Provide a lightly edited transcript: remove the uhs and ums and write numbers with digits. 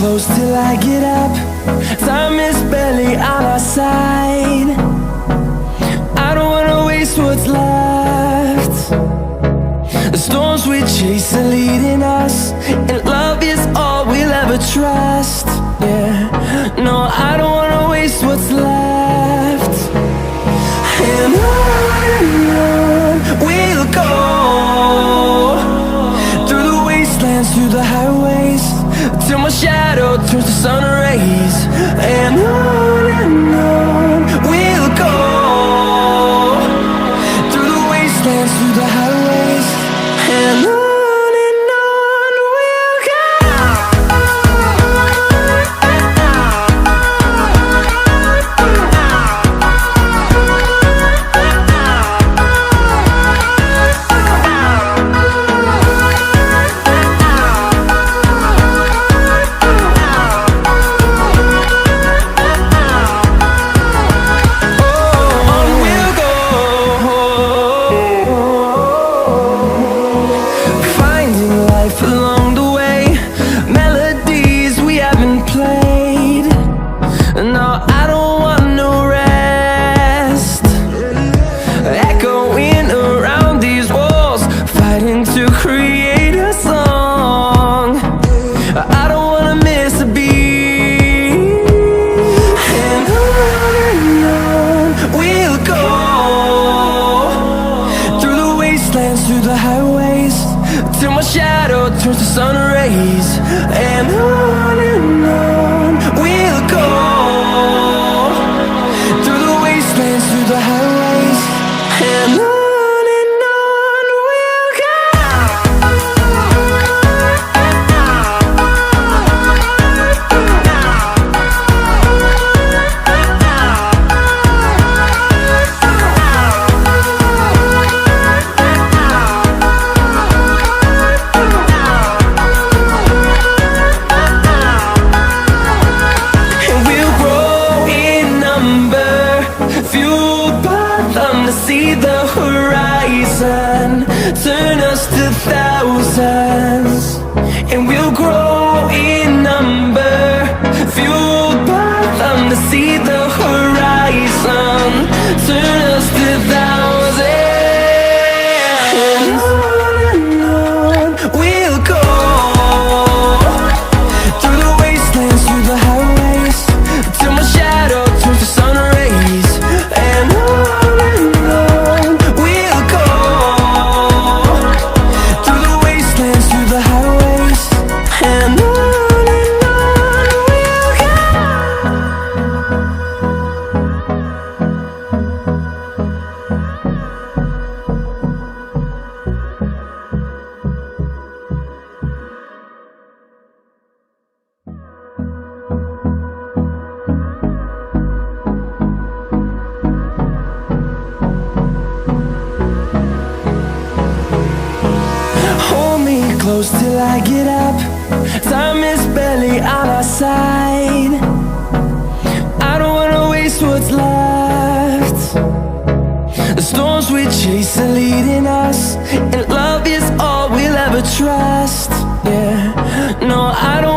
close till I get up. Time is barely on our side. I don't wanna waste what's left. The storms we chase are leading us, and love is all we'll ever trust. Yeah, no, I don't wanna waste what's left. And on we'll go, through the wastelands, through the highways, till my shadow turns to sun rays. And on we'll go, through the wastelands, through the highways, and on. Till I get up, time is barely on our side. I don't wanna waste what's left. The storms we chase are leading us, and love is all we'll ever trust. Yeah, no, I don't